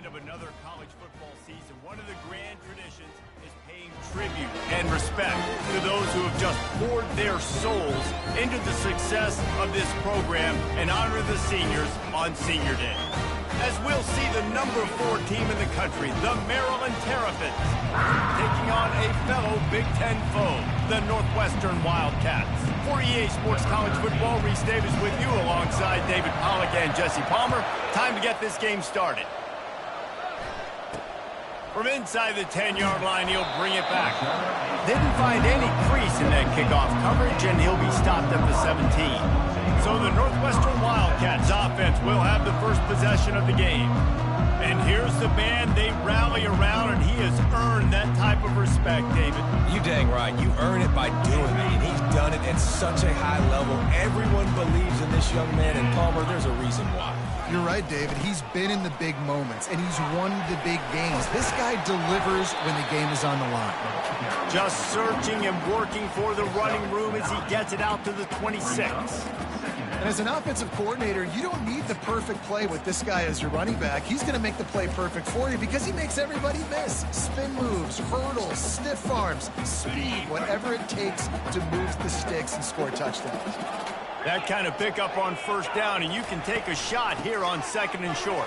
end of another college football season, one of the grand traditions is paying tribute and respect to those who have just poured their souls into the success of this program and honor the seniors on Senior Day. As we'll see the number 4 team in the country, the Maryland Terrapins, taking on a fellow Big Ten foe, the Northwestern Wildcats. For EA Sports College Football, Reese Davis with you alongside David Pollack and Jesse Palmer. Time to get this game started. From inside the 10-yard line, he'll bring it back. Didn't find any crease in that kickoff coverage, and he'll be stopped at the 17. So the Northwestern Wildcats offense will have the first possession of the game. And here's the band they rally around, and he has earned that type of respect, David. You dang right. You earn it by doing it, and he's done it at such a high level. Everyone believes in this young man, and Palmer, there's a reason why. You're right, David. He's been in the big moments, and he's won the big games. This guy delivers when the game is on the line. Just searching and working for the running room as he gets it out to the 26. And as an offensive coordinator, you don't need the perfect play with this guy as your running back. He's going to make the play perfect for you because he makes everybody miss. Spin moves, hurdles, stiff arms, speed, whatever it takes to move the sticks and score touchdowns. That kind of pickup on first down, and you can take a shot here on 2nd and short.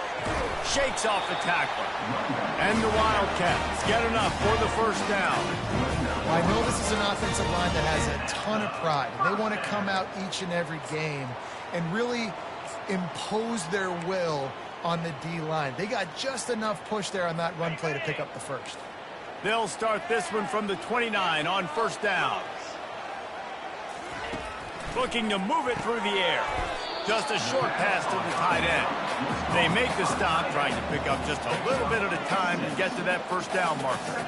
Shakes off the tackler. And the Wildcats get enough for the first down. Well, I know this is an offensive line that has a ton of pride. They want to come out each and every game and really impose their will on the D-line. They got just enough push there on that run play to pick up the first. They'll start this one from the 29 on first down. Looking to move it through the air. Just a short pass to the tight end. They make the stop, trying to pick up just a little bit at a time to get to that first down marker.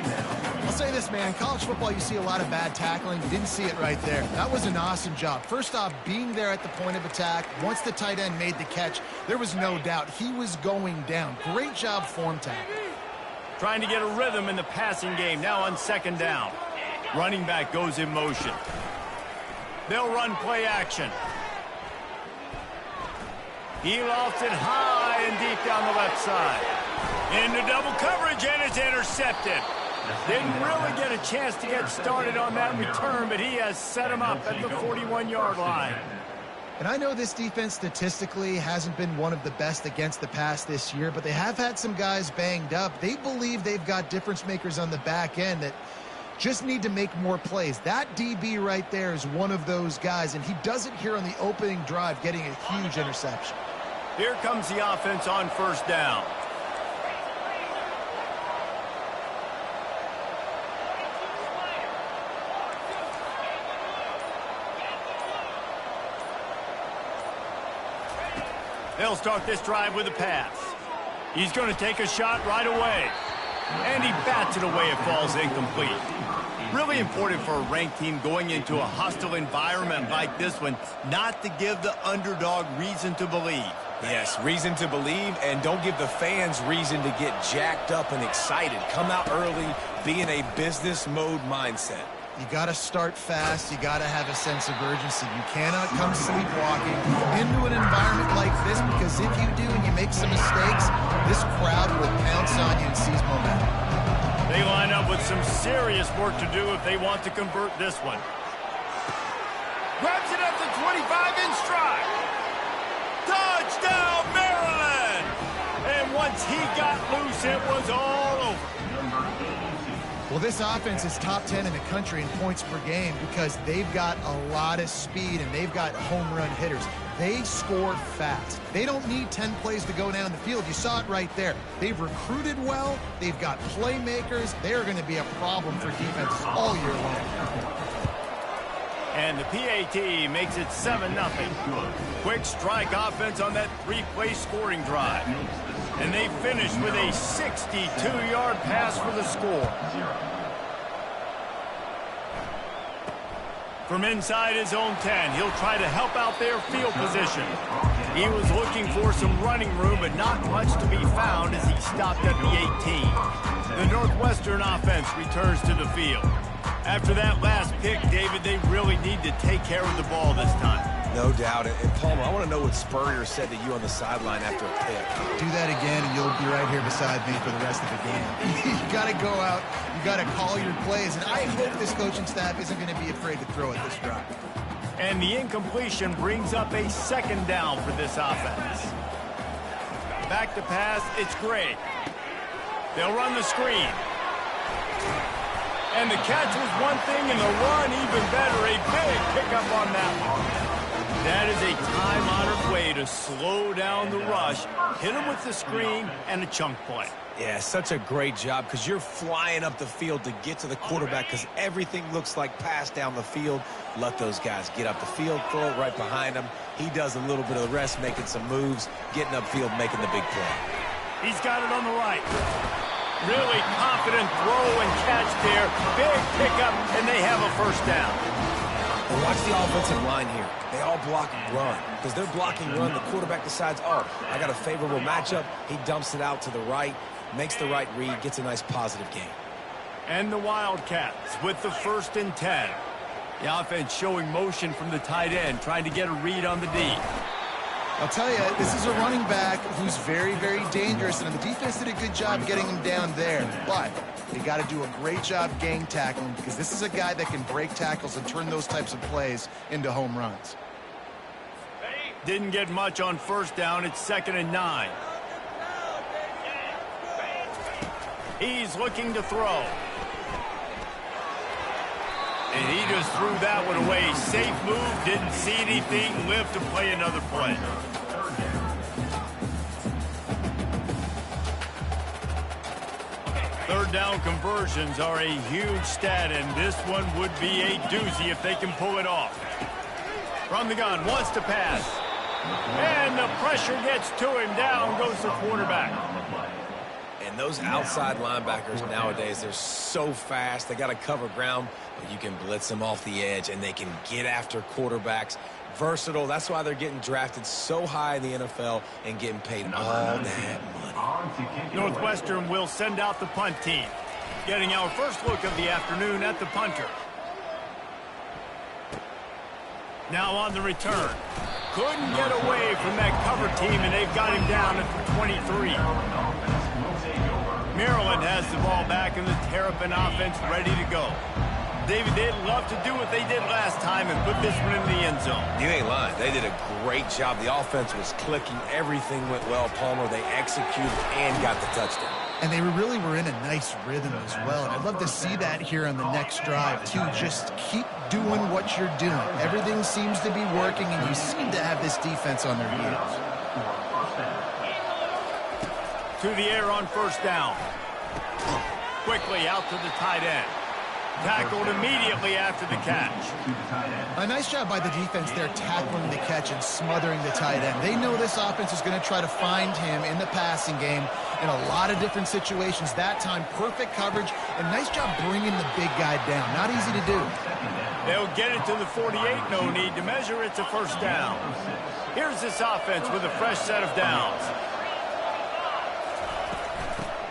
I'll say this, man. In college football, you see a lot of bad tackling. You didn't see it right there. That was an awesome job. First off, being there at the point of attack. Once the tight end made the catch, there was no doubt he was going down. Great job form tackle. Trying to get a rhythm in the passing game now on 2nd down. Running back goes in motion. They'll run play action. He lofts it high and deep down the left side. Into double coverage, and it's intercepted. Didn't really get a chance to get started on that return, but he has set him up at the 41-yard line. And I know this defense statistically hasn't been one of the best against the pass this year, but they have had some guys banged up. They believe they've got difference makers on the back end that just need to make more plays. That DB right there is one of those guys, and he does it here on the opening drive, getting a huge interception. Here comes the offense on first down. They'll start this drive with a pass. He's going to take a shot right away. And he bats it away. It falls incomplete. Really important for a ranked team going into a hostile environment like this one not to give the underdog reason to believe. Yes, reason to believe, and don't give the fans reason to get jacked up and excited. Come out early, be in a business mode mindset. You got to start fast. You got to have a sense of urgency. You cannot come sleepwalking into an environment like this, because if you do and you make some mistakes, this crowd will pounce on you and seize momentum. They line up with some serious work to do if they want to convert this one. Grabs it at the 25 in stride. Touchdown, Maryland! And once he got loose, it was all over. Well, this offense is top 10 in the country in points per game because they've got a lot of speed and they've got home run hitters. They score fast. They don't need 10 plays to go down the field. You saw it right there. They've recruited well. They've got playmakers. They're going to be a problem for defenses all year long. And the PAT makes it 7-0. Quick strike offense on that 3-play scoring drive. And they finish with a 62-yard pass for the score. From inside his own 10, he'll try to help out their field position. He was looking for some running room, but not much to be found as he stopped at the 18. The Northwestern offense returns to the field. After that last pick, David, they really need to take care of the ball this time. No doubt. And Palmer, I want to know what Spurrier said to you on the sideline after a pick. Do that again, and you'll be right here beside me for the rest of the game. You got to go out. You got to call your plays. And I hope this coaching staff isn't going to be afraid to throw it this drive. And the incompletion brings up a second down for this offense. Back to pass, it's Gray. They'll run the screen. And the catch was one thing, and the run even better. A big pickup on that one. That is a time-honored way to slow down the rush, hit him with the screen, and a chunk play. Yeah, such a great job because you're flying up the field to get to the quarterback because everything looks like pass down the field. Let those guys get up the field, throw it right behind him. He does a little bit of the rest, making some moves, getting upfield, making the big play. He's got it on the right. Really confident throw and catch there. Big pickup, and they have a first down. And watch the offensive line here. They all block and run. Because they're blocking run, the quarterback decides, oh, I got a favorable matchup. He dumps it out to the right, makes the right read, gets a nice positive gain. And the Wildcats with the 1st and 10. The offense showing motion from the tight end, trying to get a read on the D. I'll tell you, this is a running back who's very, very dangerous, and the defense did a good job getting him down there. But they got to do a great job gang tackling because this is a guy that can break tackles and turn those types of plays into home runs. Didn't get much on first down. It's 2nd and 9. He's looking to throw. And he just threw that one away. Safe move, didn't see anything, lived to play another play. Third down conversions are a huge stat, and this one would be a doozy if they can pull it off. From the gun, wants to pass. And the pressure gets to him. Down goes the quarterback. And those outside linebackers nowadays, they're so fast. They got to cover ground, but you can blitz them off the edge, and they can get after quarterbacks. Versatile. That's why they're getting drafted so high in the NFL and getting paid all that money. Northwestern will send out the punt team. Getting our first look of the afternoon at the punter. Now on the return. Couldn't get away from that cover team, and they've got him down at the 23. Maryland has the ball back, and the Terrapin offense ready to go. David, they'd love to do what they did last time and put this one in the end zone. You ain't lying. They did a great job. The offense was clicking. Everything went well, Palmer. They executed and got the touchdown. And they really were in a nice rhythm as well. And I'd love to see that here on the next drive, too. Just keep doing what you're doing. Everything seems to be working, and you seem to have this defense on their heels. To the air on first down. Quickly out to the tight end. Tackled immediately after the catch. A nice job by the defense there tackling the catch and smothering the tight end. They know this offense is going to try to find him in the passing game in a lot of different situations. That time, perfect coverage, and nice job bringing the big guy down. Not easy to do. They'll get it to the 48. No need to measure. It's a first down. Here's this offense with a fresh set of downs.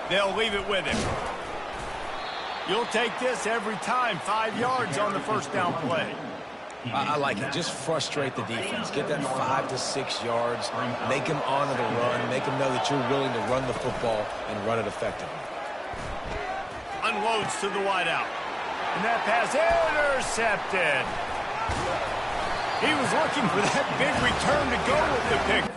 They'll leave it with him. You'll take this every time. 5 yards on the first down play. I like it. Just frustrate the defense. Get that 5 to 6 yards. Make them honor the run. Make them know that you're willing to run the football and run it effectively. Unloads to the wideout. And that pass intercepted. He was looking for that big return to go with the pick.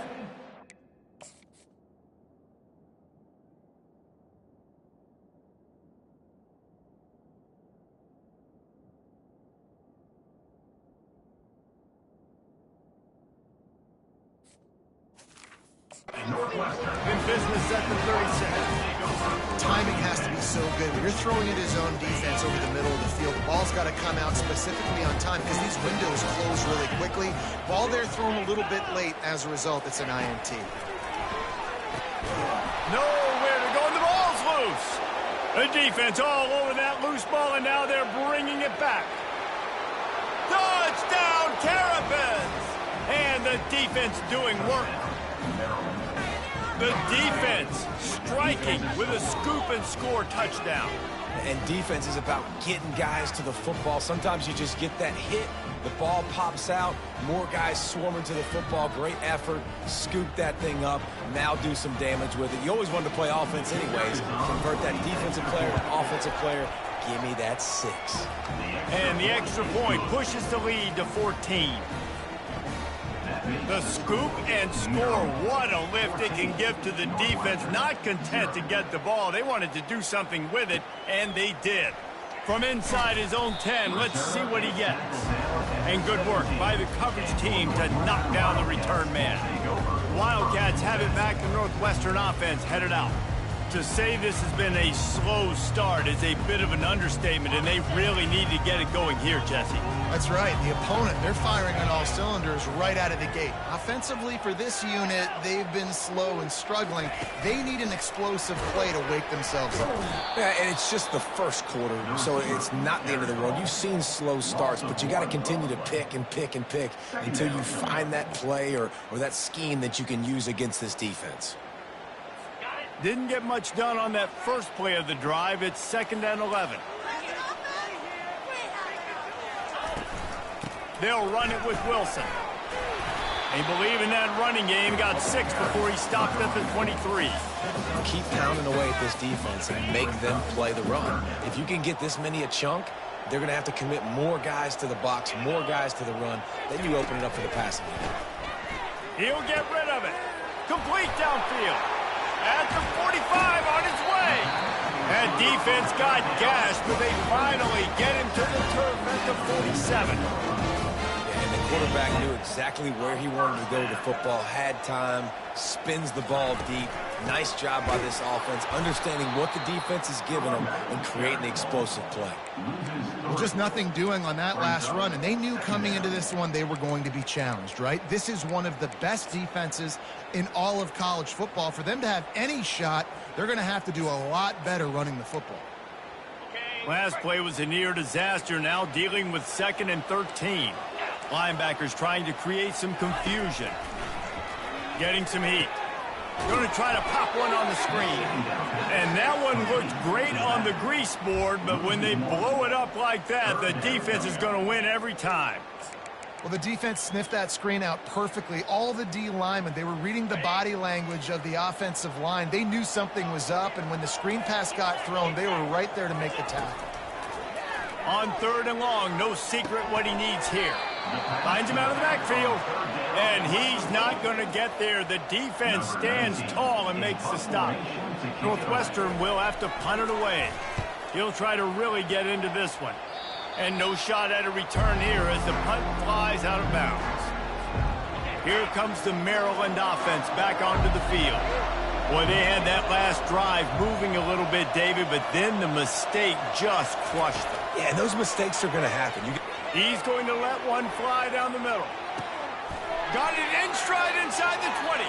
In business at the 36. Timing has to be so good. When you're throwing at his own defense over the middle of the field, the ball's got to come out specifically on time because these windows close really quickly. Ball there thrown a little bit late. As a result, it's an INT. Nowhere to go, and the ball's loose. The defense all over that loose ball, and now they're bringing it back. Touchdown, Terrapins! And the defense doing work. The defense striking with a scoop and score touchdown. And defense is about getting guys to the football. Sometimes you just get that hit, the ball pops out, more guys swarming to the football. Great effort, scoop that thing up, now do some damage with it. You always wanted to play offense anyways. Convert that defensive player to offensive player. Give me that 6. And the extra point pushes the lead to 14. The scoop and score. What a lift it can give to the defense. Not content to get the ball. They wanted to do something with it, and they did. From inside his own 10, let's see what he gets. And good work by the coverage team to knock down the return man. Wildcats have it back. The Northwestern offense headed out. To say this has been a slow start is a bit of an understatement, and they really need to get it going here, Jesse. That's right. The opponent, they're firing on all cylinders right out of the gate. Offensively, for this unit, they've been slow and struggling. They need an explosive play to wake themselves up. Yeah, and it's just the first quarter, so it's not the end of the world. You've seen slow starts, but you got to continue to pick and pick and pick until you find that play or that scheme that you can use against this defense. Didn't get much done on that first play of the drive. It's 2nd and 11. They'll run it with Wilson. They believe in that running game. Got 6 before he stopped at the 23. Keep pounding away at this defense and make them play the run. If you can get this many a chunk, they're going to have to commit more guys to the box, more guys to the run. Then you open it up for the passing game. He'll get rid of it. Complete downfield. At the 45 on his way. That defense got gashed, but they finally get him to the turf at the 47. And the quarterback knew exactly where he wanted to go with the football, had time, spins the ball deep. Nice job by this offense, understanding what the defense is giving them and creating the explosive play. Well, just nothing doing on that last run, and they knew coming into this one they were going to be challenged, right? This is one of the best defenses in all of college football. For them to have any shot, they're going to have to do a lot better running the football. Last play was a near disaster, now dealing with 2nd and 13. Linebackers trying to create some confusion. Getting some heat. Going to try to pop one on the screen. And that one looked great on the grease board, but when they blow it up like that, the defense is going to win every time. Well, the defense sniffed that screen out perfectly. All the D linemen, they were reading the body language of the offensive line. They knew something was up, and when the screen pass got thrown, they were right there to make the tackle. On 3rd and long, no secret what he needs here. Finds him out of the backfield, and he's not going to get there. The defense stands tall and makes the stop. Northwestern will have to punt it away. He'll try to really get into this one. And no shot at a return here as the punt flies out of bounds. Here comes the Maryland offense back onto the field. Boy, they had that last drive moving a little bit, David, but then the mistake just crushed them. Yeah, and those mistakes are going to happen. He's going to let one fly down the middle. Got it in stride inside the 20.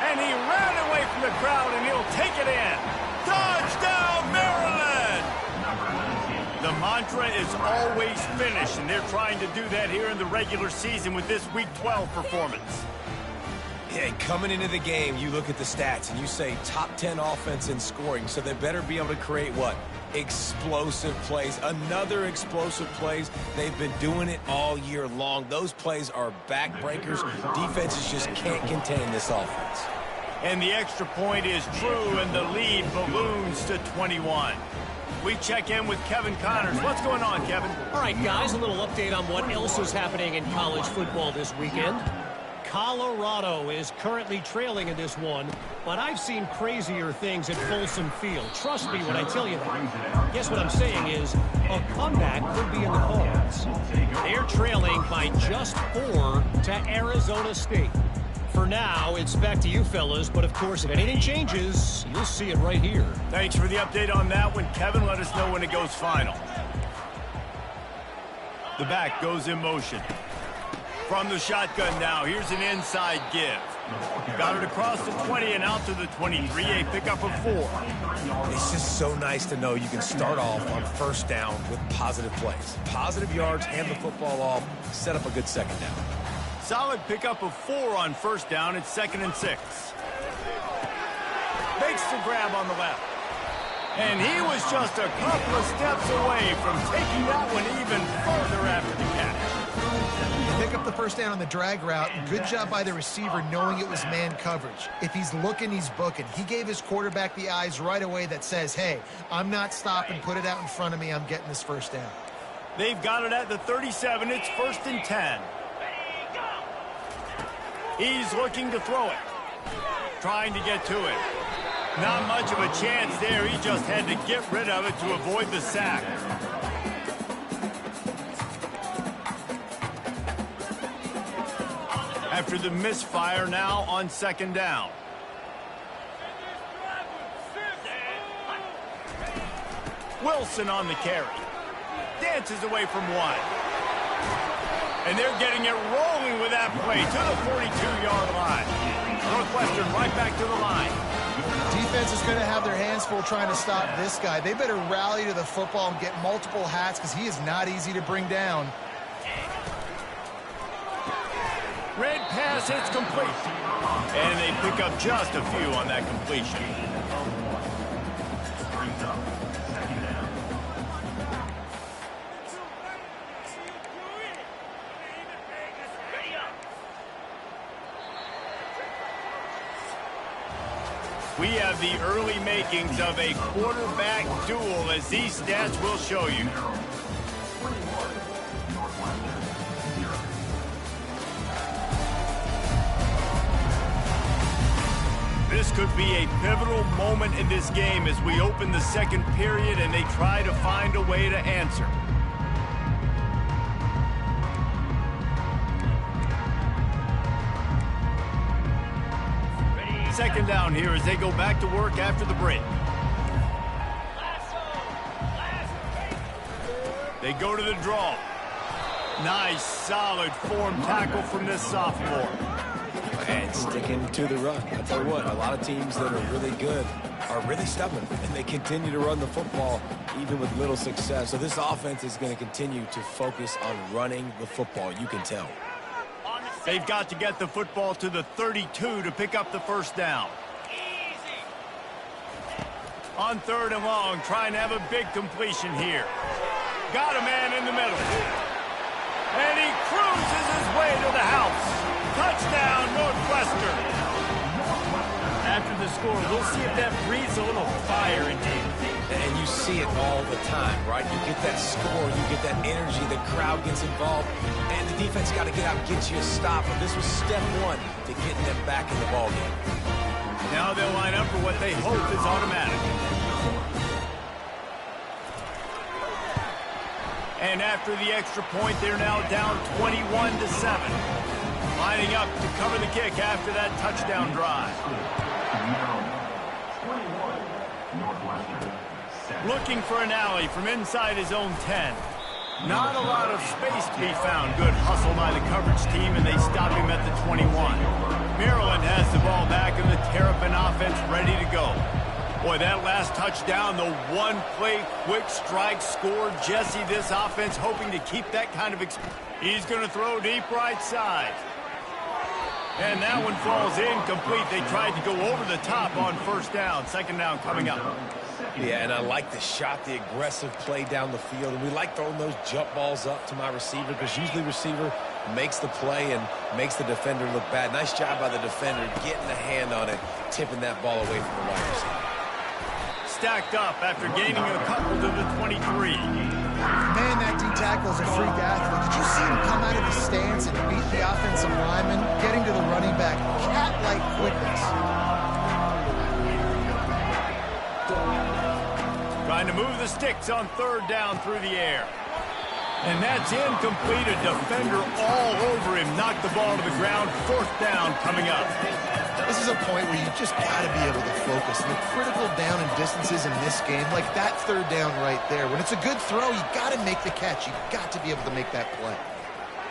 And he ran away from the crowd, and he'll take it in. Touchdown, Maryland! The mantra is always finish, and they're trying to do that here in the regular season with this Week 12 performance. Yeah, coming into the game, you look at the stats, and you say top 10 offense in scoring, so they better be able to create what? Explosive plays. Another explosive plays. They've been doing it all year long. Those plays are backbreakers. Defenses just can't contain this offense. And the extra point is true, and the lead balloons to 21. We check in with Kevin Connors. What's going on, Kevin? All right, guys, a little update on what else is happening in college football this weekend. Colorado is currently trailing in this one, but I've seen crazier things at Folsom Field. Trust me when I tell you that. Guess what I'm saying is a comeback could be in the cards. They're trailing by just 4 to Arizona State. For now, it's back to you fellas, but of course, if anything changes, you'll see it right here. Thanks for the update on that one, Kevin. Let us know when it goes final. The back goes in motion. From the shotgun now, here's an inside give. Got it across the 20 and out to the 23, a pickup of 4. It's just so nice to know you can start off on first down with positive plays. Positive yards, hand the football off, set up a good second down. Solid pickup of 4 on first down. It's 2nd and 6. makes the grab on the left. And he was just a couple of steps away from taking that one even further after the catch. Pick up the first down on the drag route. Good job by the receiver knowing it was man coverage. If he's looking, he's booking. He gave his quarterback the eyes right away that says, hey, I'm not stopping. Put it out in front of me. I'm getting this first down. They've got it at the 37. It's 1st and 10. He's looking to throw it. Trying to get to it. Not much of a chance there. He just had to get rid of it to avoid the sack. After the misfire, now on 2nd down. Wilson on the carry. Dances away from one. And they're getting it rolling with that play to the 42-yard line. Northwestern right back to the line. Defense is going to have their hands full trying to stop this guy. They better rally to the football and get multiple hats because he is not easy to bring down. Red pass, it's complete. And they pick up just a few on that completion. We have the early makings of a quarterback duel, as these stats will show you. This could be a pivotal moment in this game as we open the 2nd period and they try to find a way to answer. Second down here as they go back to work after the break. They go to the draw. Nice, solid form tackle from this sophomore. And sticking to the run. I tell you what, a lot of teams that are really good are really stubborn, and they continue to run the football even with little success. So this offense is going to continue to focus on running the football. You can tell. They've got to get the football to the 32 to pick up the first down. On 3rd and long, trying to have a big completion here. Got a man in the middle. And he cruises his way to the house. Touchdown, Northwestern. After the score, we'll see if that breathes a little fire into you. And you see it all the time, right? You get that score, you get that energy, the crowd gets involved, and the defense got to get out and get you a stop. And this was step 1 to getting them back in the ballgame. Now they'll line up for what they hope is automatic. And after the extra point, they're now down 21-7. Lining up to cover the kick after that touchdown drive. Looking for an alley from inside his own 10. Not a lot of space to be found. Good hustle by the coverage team, and they stop him at the 21. Maryland has the ball back, and the Terrapin offense ready to go. Boy, that last touchdown, the one-play quick strike score. Jesse, this offense hoping to keep that kind of... He's going to throw deep right side. And that one falls incomplete. They tried to go over the top on 1st down. 2nd down coming up. Yeah, and I like the shot, the aggressive play down the field. And we like throwing those jump balls up to my receiver because usually receiver makes the play and makes the defender look bad. Nice job by the defender getting a hand on it, tipping that ball away from the wide receiver. Stacked up after gaining a couple to the 23. Man, that D-tackle is a freak athlete. Did you see him come out of his stance and beat the offensive lineman, getting to the running back? Cat-like quickness. Trying to move the sticks on 3rd down through the air. And that's incomplete. A defender all over him. Knocked the ball to the ground. 4th down coming up. This is a point where you just got to be able to focus. And the critical down and distances in this game, like that 3rd down right there. When it's a good throw, you got to make the catch. You got to be able to make that play.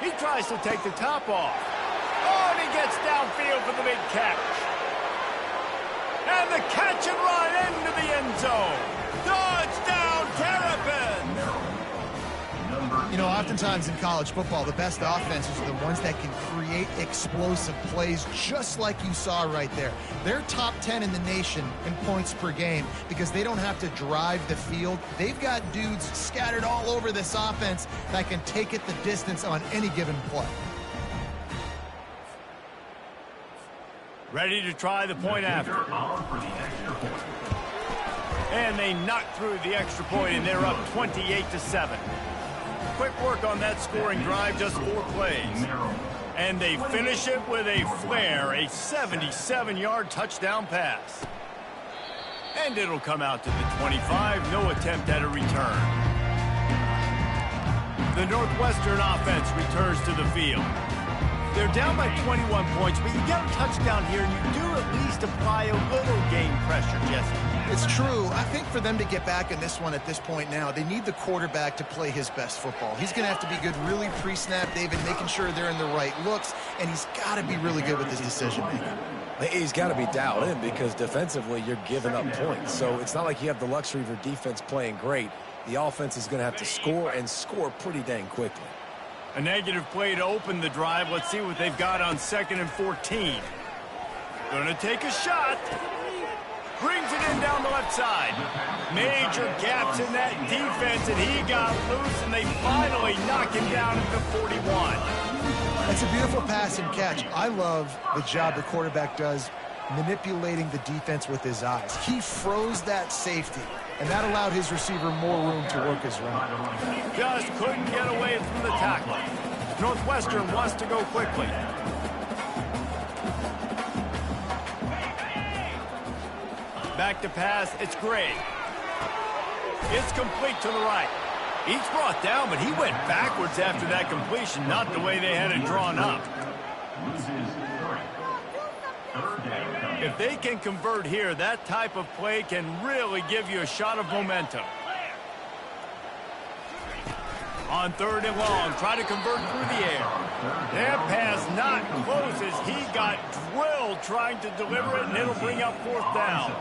He tries to take the top off. Oh, and he gets downfield for the big catch. And the catch and run into the end zone. Touchdown, Terrapin! You know, oftentimes in college football, the best offenses are the ones that can create explosive plays, just like you saw right there. They're top 10 in the nation in points per game because they don't have to drive the field. They've got dudes scattered all over this offense that can take it the distance on any given play. Ready to try the point after. And they knock through the extra point, and they're up 28-7. Quick work on that scoring drive, just 4 plays. And they finish it with a flair, a 77-yard touchdown pass. And it'll come out to the 25, no attempt at a return. The Northwestern offense returns to the field. They're down by 21 points, but you get a touchdown here, and you do at least apply a little game pressure, Jesse. It's true. I think for them to get back in this one at this point now, they need the quarterback to play his best football. He's going to have to be good really pre-snap, David, making sure they're in the right looks, and he's got to be really good with his decision-making. He's got to be dialed in because defensively you're giving up points. So it's not like you have the luxury of your defense playing great. The offense is going to have to score and score pretty dang quickly. A negative play to open the drive. Let's see what they've got on 2nd and 14. Gonna take a shot. Brings it in down the left side. Major gaps in that defense, and he got loose, and they finally knock him down at the 41. It's a beautiful pass and catch. I love the job the quarterback does manipulating the defense with his eyes. He froze that safety, and that allowed his receiver more room to work his route. Just couldn't get away from the tackle. Northwestern wants to go quickly. Back to pass, it's Gray. It's complete to the right. He's brought down, but he went backwards after that completion, not the way they had it drawn up. If they can convert here, that type of play can really give you a shot of momentum. On 3rd and long, try to convert through the air. That pass not closes. He got drilled trying to deliver it, and it'll bring up 4th down.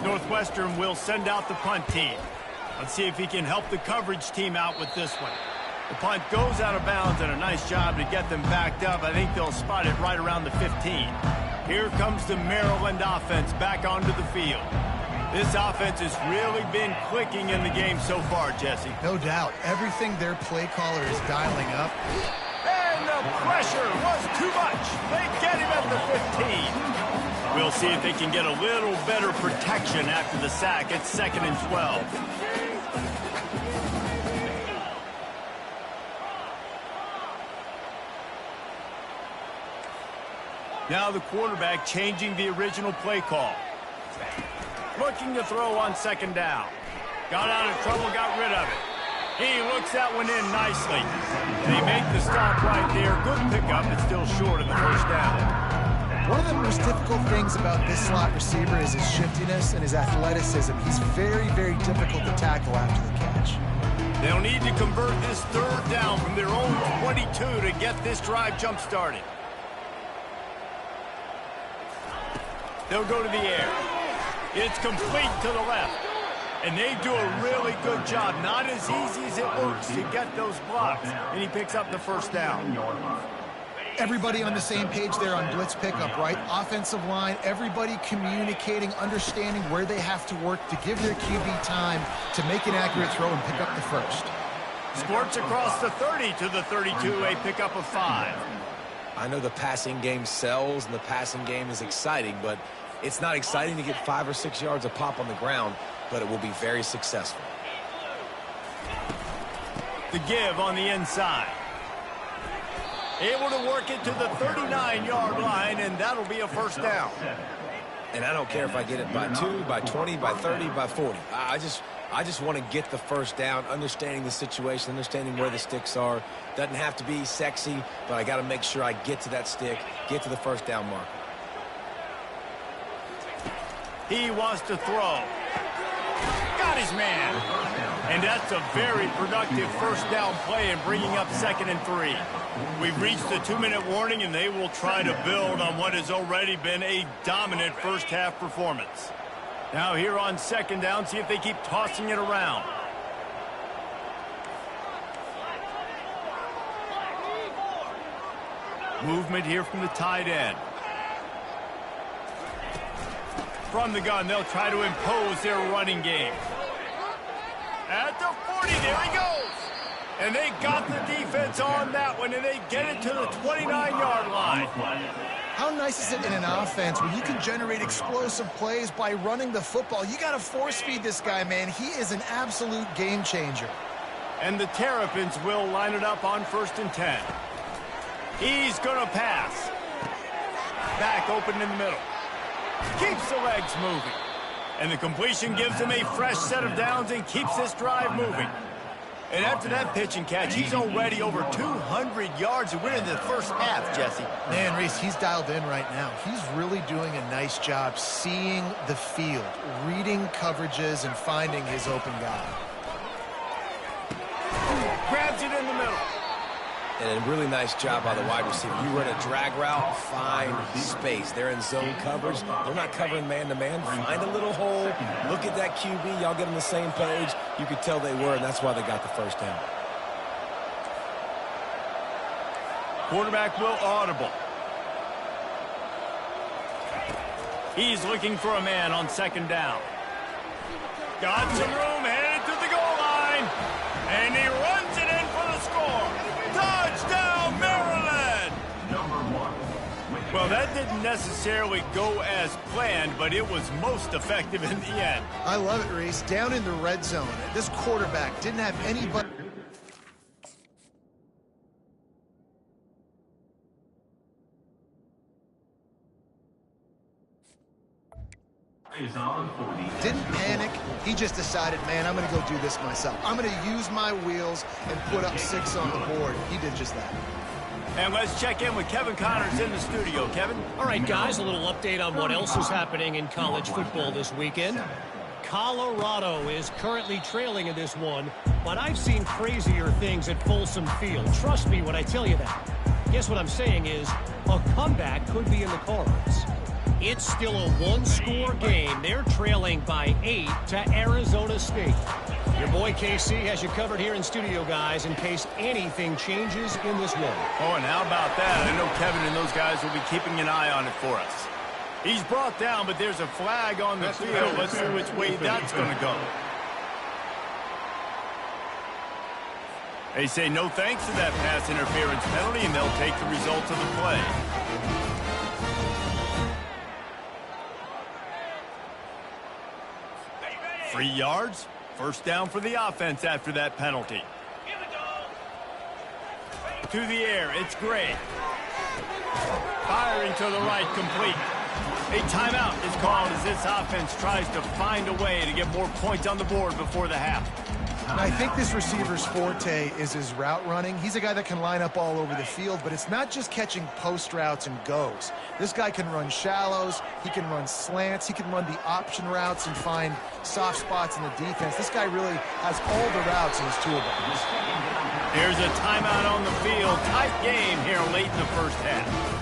Northwestern will send out the punt team. Let's see if he can help the coverage team out with this one. The punt goes out of bounds, and a nice job to get them backed up. I think they'll spot it right around the 15. Here comes the Maryland offense back onto the field. This offense has really been clicking in the game so far, Jesse. No doubt. Everything their play caller is dialing up. And the pressure was too much. They get him at the 15. We'll see if they can get a little better protection after the sack. It's 2nd and 12. Now the quarterback changing the original play call. Looking to throw on 2nd down. Got out of trouble, got rid of it. He looks that one in nicely. They make the stop right there. Good pickup, but still short of the 1st down. One of the most difficult things about this slot receiver is his shiftiness and his athleticism. He's very, very difficult to tackle after the catch. They'll need to convert this 3rd down from their own 22 to get this drive jump-started. They'll go to the air. It's complete to the left. And they do a really good job. Not as easy as it looks to get those blocks. And he picks up the 1st down. Everybody on the same page there on blitz pickup, right? Offensive line, everybody communicating, understanding where they have to work to give their QB time to make an accurate throw and pick up the 1st. Squirts across the 30 to the 32, a pickup of 5. I know the passing game sells and the passing game is exciting, but it's not exciting to get 5 or 6 yards a pop on the ground, but it will be very successful. The give on the inside. Able to work it to the 39-yard line, and that'll be a 1st down. And I don't care if I get it by 2, by 20, by 30, by 40. I just want to get the 1st down, understanding the situation, understanding where the sticks are. Doesn't have to be sexy, but I got to make sure I get to that stick, get to the 1st down marker. He wants to throw. Got his man. And that's a very productive 1st down play and bringing up 2nd and 3. We've reached the 2-minute warning, and they will try to build on what has already been a dominant 1st half performance. Now here on 2nd down, see if they keep tossing it around. Movement here from the tight end. From the gun, they'll try to impose their running game. At the 40, there he goes. And they got the defense on that one, and they get it to the 29-yard line. How nice is it in an offense when you can generate explosive plays by running the football? You got to force feed this guy, man. He is an absolute game changer. And the Terrapins will line it up on 1st and 10. He's going to pass. Back open in the middle. Keeps the legs moving. And the completion gives him a fresh set of downs and keeps this drive moving. And after that pitch and catch, he's already over 200 yards to win in the first half, Jesse. Man, Reese, he's dialed in right now. He's really doing a nice job seeing the field, reading coverages, and finding his open guy. Grabs it in the middle. And a really nice job by the wide receiver. You run a drag route, find space. They're in zone coverage. They're not covering man-to-man. Find a little hole. Look at that QB. Y'all get on the same page. You could tell they were, and that's why they got the first down. Quarterback will audible. He's looking for a man on 2nd down. Got some room, headed to the goal line. And he runs it in for the score. Touchdown, Maryland! Well, that didn't necessarily go as planned, but it was most effective in the end. I love it, Reese. Down in the red zone, this quarterback didn't have anybody. Didn't panic. He just decided, man, I'm going to go do this myself. I'm going to use my wheels and put up 6 on the board. He did just that. And let's check in with Kevin Connors in the studio. Kevin? All right, guys, a little update on what else is happening in college football this weekend. Colorado is currently trailing in this one, but I've seen crazier things at Folsom Field. Trust me when I tell you that. Guess what I'm saying is a comeback could be in the cards. It's still a one-score game. They're trailing by 8 to Arizona State. Your boy KC has you covered here in studio, guys, in case anything changes in this one. Oh, and how about that? I know Kevin and those guys will be keeping an eye on it for us. He's brought down, but there's a flag on the field. Let's see which way that's going to go. They say no thanks to that pass interference penalty, and they'll take the results of the play. 3 yards. 1st down for the offense after that penalty. To the air, it's Gray. Firing to the right, complete. A timeout is called as this offense tries to find a way to get more points on the board before the half. I think this receiver's forte is his route running. He's a guy that can line up all over the field, but it's not just catching post routes and goes. This guy can run shallows, he can run slants, he can run the option routes and find soft spots in the defense. This guy really has all the routes in his toolbox. Here's a timeout on the field. Tight game here late in the first half.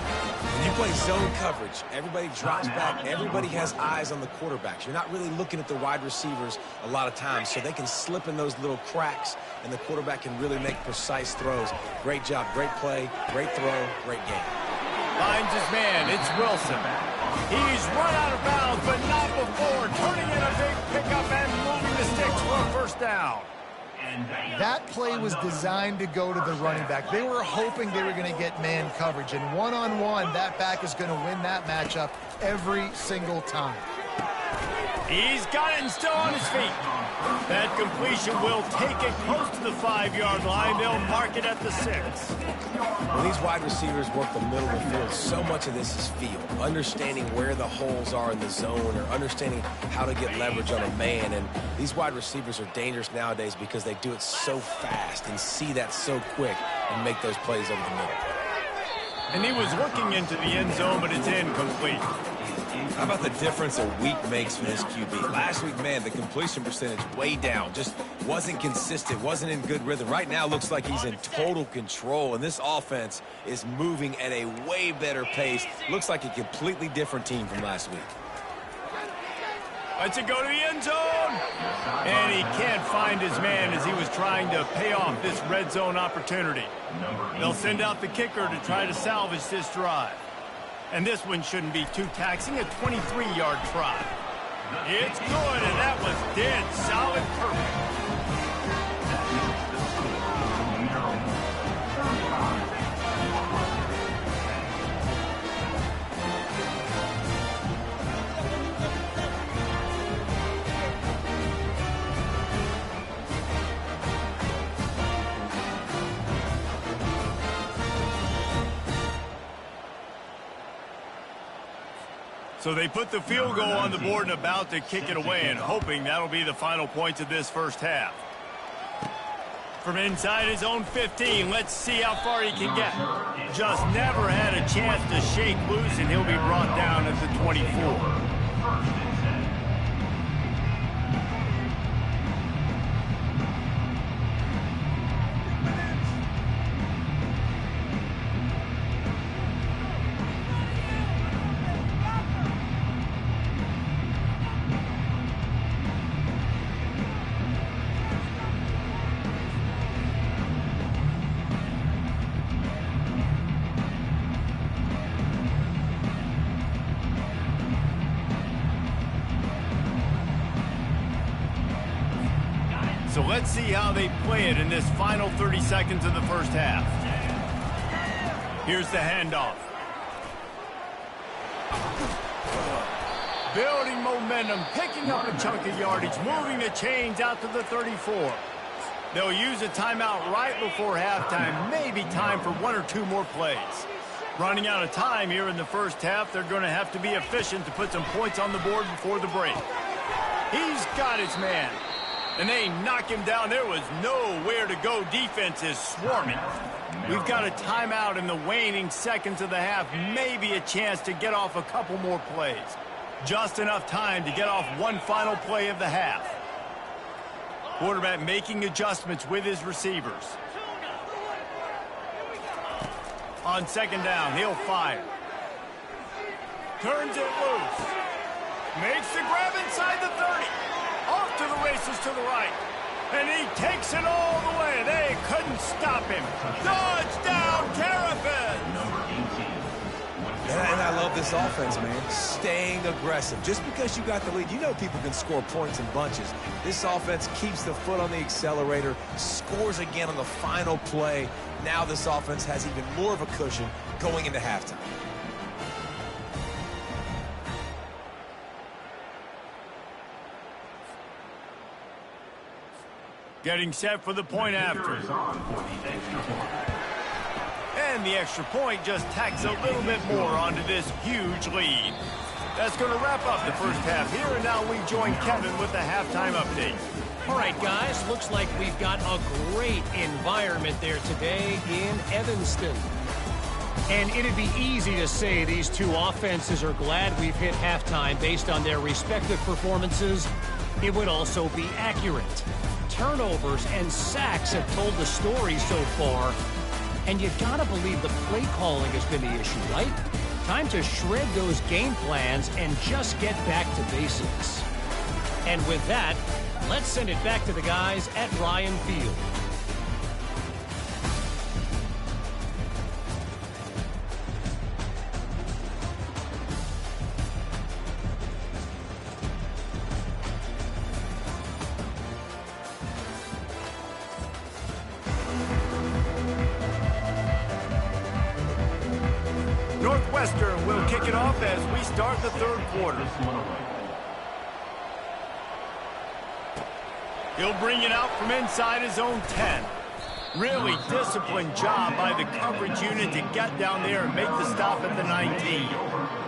When you play zone coverage, everybody drops back. Everybody has eyes on the quarterbacks. You're not really looking at the wide receivers a lot of times, so they can slip in those little cracks, and the quarterback can really make precise throws. Great job, great play, great throw, great game. Finds his man. It's Wilson. He's run out of bounds, but not before. Turning in a big pickup and moving the sticks for a 1st down. That play was designed to go to the running back. They were hoping they were going to get man coverage, and one-on-one, that back is going to win that matchup every single time. He's got it and still on his feet. That completion will take it close to the 5-yard line. They'll mark it at the 6. When these wide receivers work the middle of the field, so much of this is feel. Understanding where the holes are in the zone, or understanding how to get leverage on a man. And these wide receivers are dangerous nowadays because they do it so fast and see that so quick and make those plays over the middle. And he was looking into the end zone, but it's incomplete. How about the difference a week makes for this QB? Last week, man, the completion percentage way down. Just wasn't consistent, wasn't in good rhythm. Right now, looks like he's in total control, and this offense is moving at a way better pace. Looks like a completely different team from last week. Lets it go to the end zone. And he can't find his man as he was trying to pay off this red zone opportunity. They'll send out the kicker to try to salvage this drive. And this one shouldn't be too taxing, a 23-yard try. It's good, and that was dead solid perfect. So they put the field goal on the board and about to kick it away, and hoping that'll be the final points of this first half. From inside his own 15, let's see how far he can get. Just never had a chance to shake loose, and he'll be brought down at the 24. So let's see how they play it in this final 30 seconds of the first half. Here's the handoff. Building momentum, picking up a chunk of yardage, moving the chains out to the 34. They'll use a timeout right before halftime, maybe time for one or two more plays. Running out of time here in the first half, they're going to have to be efficient to put some points on the board before the break. He's got his man. And they knock him down. There was nowhere to go. Defense is swarming. We've got a timeout in the waning seconds of the half. Maybe a chance to get off a couple more plays. Just enough time to get off one final play of the half. Quarterback making adjustments with his receivers. On second down, he'll fire. Turns it loose. Makes the grab inside the 30. Off to the races to the right. And he takes it all the way. They couldn't stop him. Touchdown, Terrapins! And I love this offense, man. Staying aggressive. Just because you got the lead, you know people can score points in bunches. This offense keeps the foot on the accelerator, scores again on the final play. Now this offense has even more of a cushion going into halftime. Getting set for the point after. And the extra point just tacks a little bit more onto this huge lead. That's going to wrap up the first half here, and now we join Kevin with the halftime update. All right, guys, looks like we've got a great environment there today in Evanston. And it'd be easy to say these two offenses are glad we've hit halftime based on their respective performances. It would also be accurate. Turnovers and sacks have told the story so far. And you gotta believe the play calling has been the issue, right? Time to shred those game plans and just get back to basics. And with that, let's send it back to the guys at Ryan Field. Northwestern will kick it off as we start the third quarter. He'll bring it out from inside his own 10. Really disciplined job by the coverage unit to get down there and make the stop at the 19.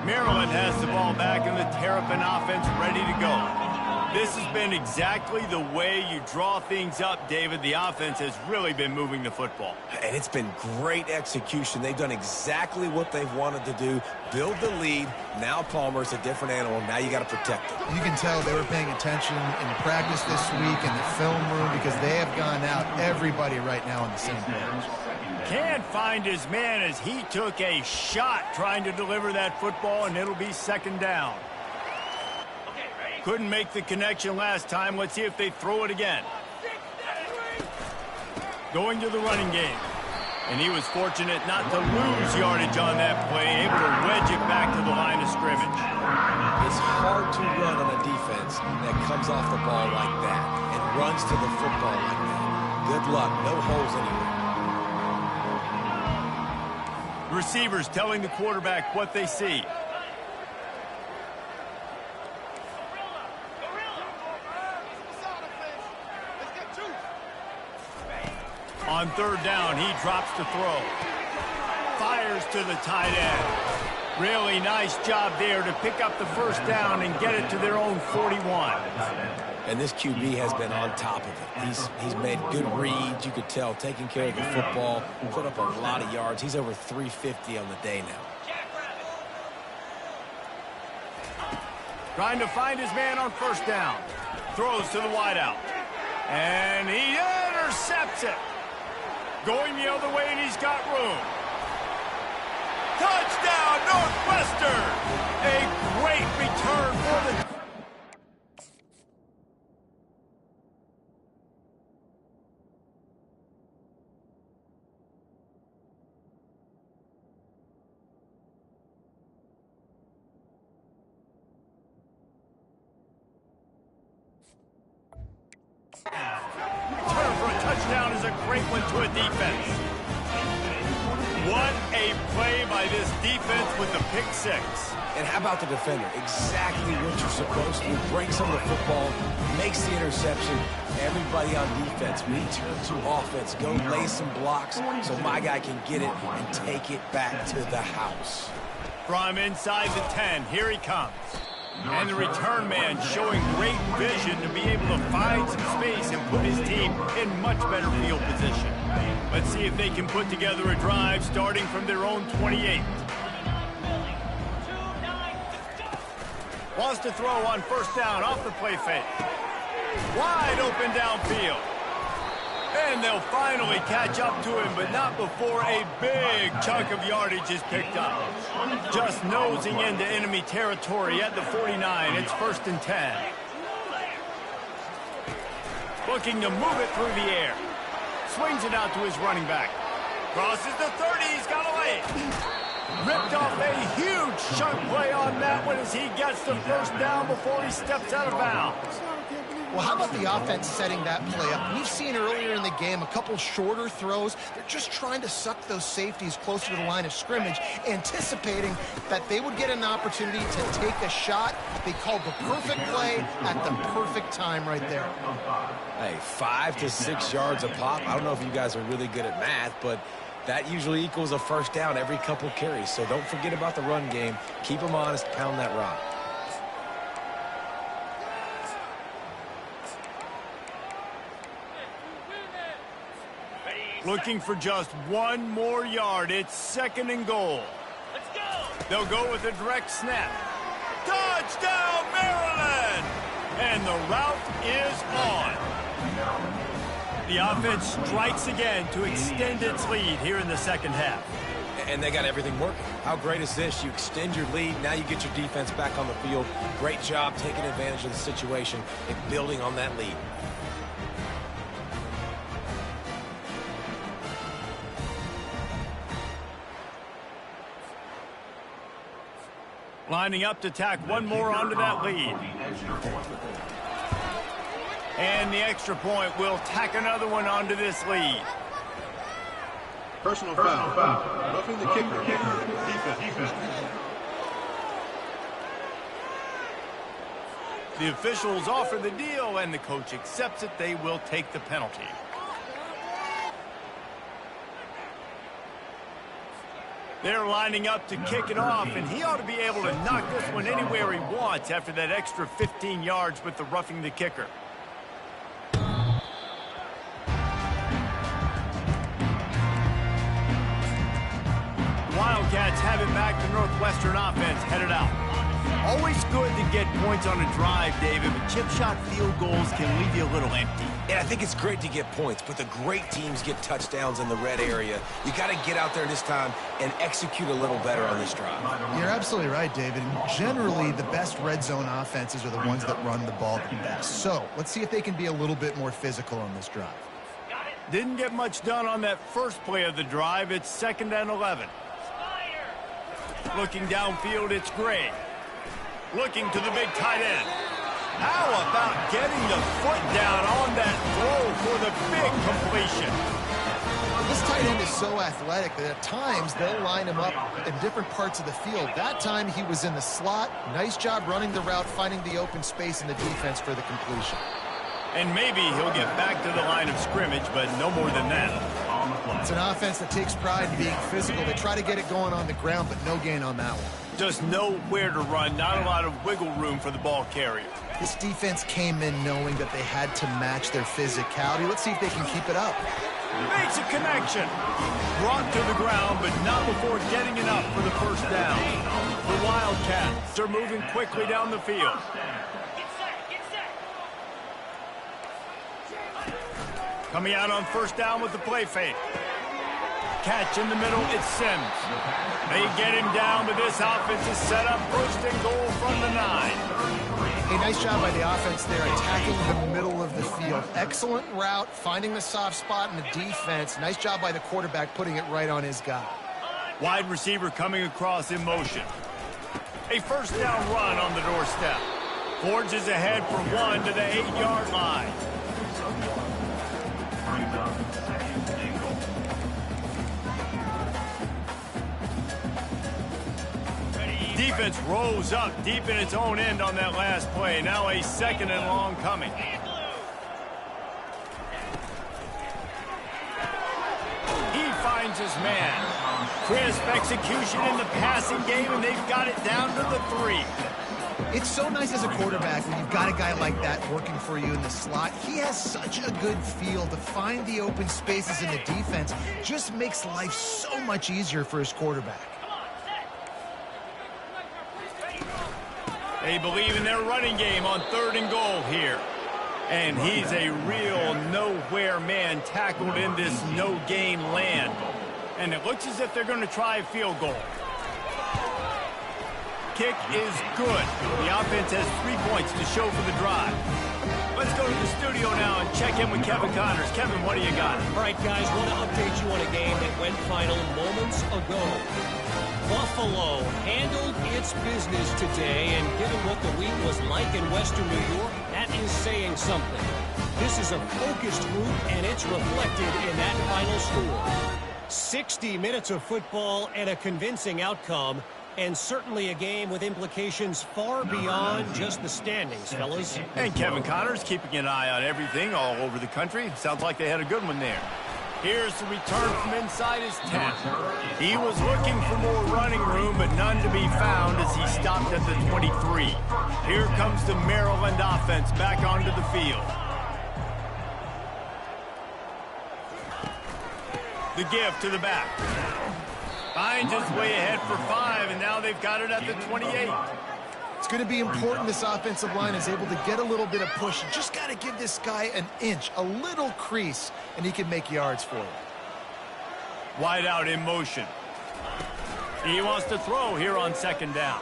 Maryland has the ball back and the Terrapin offense ready to go. This has been exactly the way you draw things up, David. The offense has really been moving the football. And it's been great execution. They've done exactly what they've wanted to do. Build the lead. Now Palmer's a different animal. Now you got to protect it. You can tell they were paying attention in practice this week in the film room because they have gone out, everybody right now on the same page. Can't find his man as he took a shot trying to deliver that football, and it'll be second down. Couldn't make the connection last time. Let's see if they throw it again. Going to the running game. And he was fortunate not to lose yardage on that play, able to wedge it back to the line of scrimmage. It's hard to run on a defense that comes off the ball like that and runs to the football like that. Good luck. No holes anywhere. Receivers telling the quarterback what they see. On third down, he drops to throw. Fires to the tight end. Really nice job there to pick up the first down and get it to their own 41. And this QB has been on top of it. He's made good reads, you could tell, taking care of the football, put up a lot of yards. He's over 350 on the day now. Trying to find his man on first down. Throws to the wideout. And he intercepts it. Going the other way, and he's got room. Touchdown, Northwestern! A great return for the... Return for a touchdown is a great one to a defense. What a play by this defense with the pick six. And how about the defender? Exactly what you're supposed to do. Breaks on the football, makes the interception. Everybody on defense, return to offense. Go lay some blocks so my guy can get it and take it back to the house. From inside the 10, here he comes. And the return man showing great vision to be able to find some space and put his team in much better field position. Let's see if they can put together a drive starting from their own 28. Wants to throw on first down off the play fake. Wide open downfield. And they'll finally catch up to him, but not before a big chunk of yardage is picked up. Just nosing into enemy territory at the 49. It's 1st and 10. Looking to move it through the air. Swings it out to his running back. Crosses the 30. He's got a lane. Ripped off a huge chunk play on that one as he gets the first down before he steps out of bounds. Well, how about the offense setting that play up? We've seen earlier in the game a couple shorter throws. They're just trying to suck those safeties closer to the line of scrimmage, anticipating that they would get an opportunity to take a shot. They called the perfect play at the perfect time right there. Hey, 5 to 6 yards a pop. I don't know if you guys are really good at math, but that usually equals a first down every couple carries. So don't forget about the run game. Keep them honest, pound that rock. Looking for just one more yard. It's 2nd and goal. Let's go. They'll go with a direct snap. Touchdown, Maryland! And the route is on. The offense strikes again to extend its lead here in the second half. And they got everything working. How great is this? You extend your lead. Now you get your defense back on the field. Great job taking advantage of the situation and building on that lead. Lining up to tack one more onto that lead. And the extra point will tack another one onto this lead. Personal foul. Roughing the kicker. Defense. The officials offer the deal, and the coach accepts it. They will take the penalty. They're lining up to kick it off, and he ought to be able to knock this one anywhere he wants after that extra 15 yards with the roughing the kicker. Wildcats have it back to Northwestern offense headed out. Always good to get points on a drive, David, but chip shot field goals can leave you a little empty. And I think it's great to get points, but the great teams get touchdowns in the red area. You got to get out there this time and execute a little better on this drive. You're absolutely right, David. And generally, the best red zone offenses are the ones that run the ball the best. So let's see if they can be a little bit more physical on this drive. Didn't get much done on that first play of the drive. It's 2nd and 11. Looking downfield, it's Gray. Looking to the big tight end. How about getting the foot down on that throw for the big completion? This tight end is so athletic that at times they'll line him up in different parts of the field. That time he was in the slot. Nice job running the route, finding the open space in the defense for the completion. And maybe he'll get back to the line of scrimmage, but no more than that. It's an offense that takes pride in being physical. They try to get it going on the ground, but no gain on that one. Just know where to run, not a lot of wiggle room for the ball carrier. This defense came in knowing that they had to match their physicality. Let's see if they can keep it up. Makes a connection. Brought to the ground, but not before getting enough for the first down. The Wildcats are moving quickly down the field. Coming out on first down with the play fake. Catch in the middle, it's Sims. They get him down, but this offense is set up 1st and goal from the 9. A nice job by the offense there, attacking the middle of the field. Excellent route, finding the soft spot in the defense. Nice job by the quarterback, putting it right on his guy. Wide receiver coming across in motion. A first down run on the doorstep. Forges ahead for 1 to the 8-yard line. Defense rose up deep in its own end on that last play. Now a 2nd and long coming. He finds his man. Crisp execution in the passing game, and they've got it down to the 3. It's so nice as a quarterback when you've got a guy like that working for you in the slot. He has such a good feel to find the open spaces in the defense. Just makes life so much easier for his quarterback. They believe in their running game on 3rd and goal here. And he's a real nowhere man tackled in this no-gain land. And it looks as if they're going to try a field goal. Kick is good. The offense has 3 points to show for the drive. Let's go to the studio now and check in with Kevin Connors. Kevin, what do you got? All right, guys, want to update you on a game that went final moments ago. Buffalo handled its business today, and given what the week was like in Western New York, that is saying something. This is a focused group, and it's reflected in that final score. 60 minutes of football and a convincing outcome, and certainly a game with implications far beyond just the standings, fellas. And Kevin Connors keeping an eye on everything all over the country. Sounds like they had a good one there. Here's the return from inside his 10. He was looking for more running room, but none to be found as he stopped at the 23. Here comes the Maryland offense back onto the field. The give to the back. Finds his way ahead for 5, and now they've got it at the 28. It's going to be important this offensive line is able to get a little bit of push. You just got to give this guy an inch, a little crease, and he can make yards for you. Wide out in motion. He wants to throw here on 2nd down.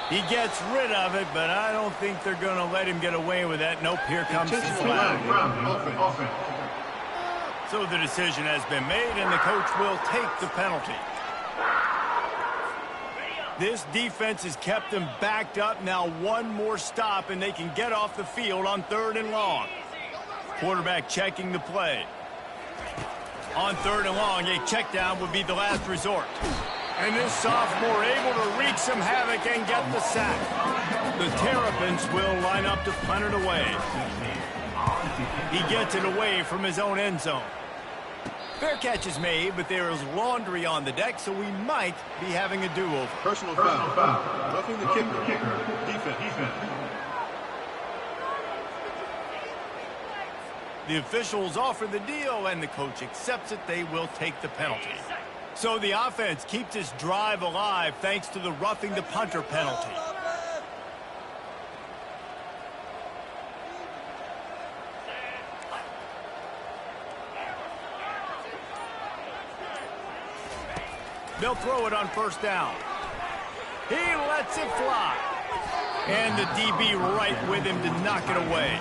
He gets rid of it, but I don't think they're going to let him get away with that. Nope, here comes the flag. So the decision has been made, and the coach will take the penalty. This defense has kept them backed up. Now one more stop, and they can get off the field on 3rd and long. Quarterback checking the play. On 3rd and long, a check down would be the last resort. And this sophomore able to wreak some havoc and get the sack. The Terrapins will line up to punt it away. He gets it away from his own end zone. Fair catch is made, but there is laundry on the deck, so we might be having a do-over. Personal foul. Roughing the kicker. Defense. The officials offer the deal, and the coach accepts it. They will take the penalty. So the offense keeps its drive alive thanks to the roughing the punter penalty. They'll throw it on first down. He lets it fly. And the DB right with him to knock it away.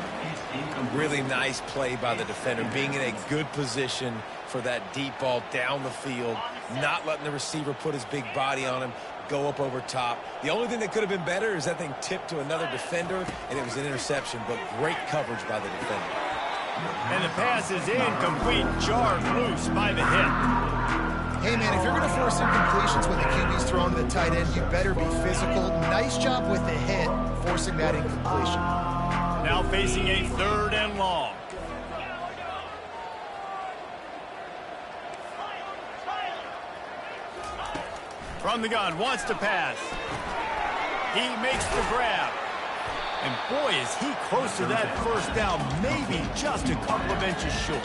Really nice play by the defender, being in a good position for that deep ball down the field, not letting the receiver put his big body on him, go up over top. The only thing that could have been better is that thing tipped to another defender, and it was an interception, but great coverage by the defender. And the pass is incomplete, jarred loose by the hit. Hey, man, if you're going to force incompletions when the QB's throwing to the tight end, you better be physical. Nice job with the hit, forcing that incompletion. Now facing a 3rd and long. From the gun, wants to pass. He makes the grab. And boy, is he close to that first down, maybe just a couple of inches short.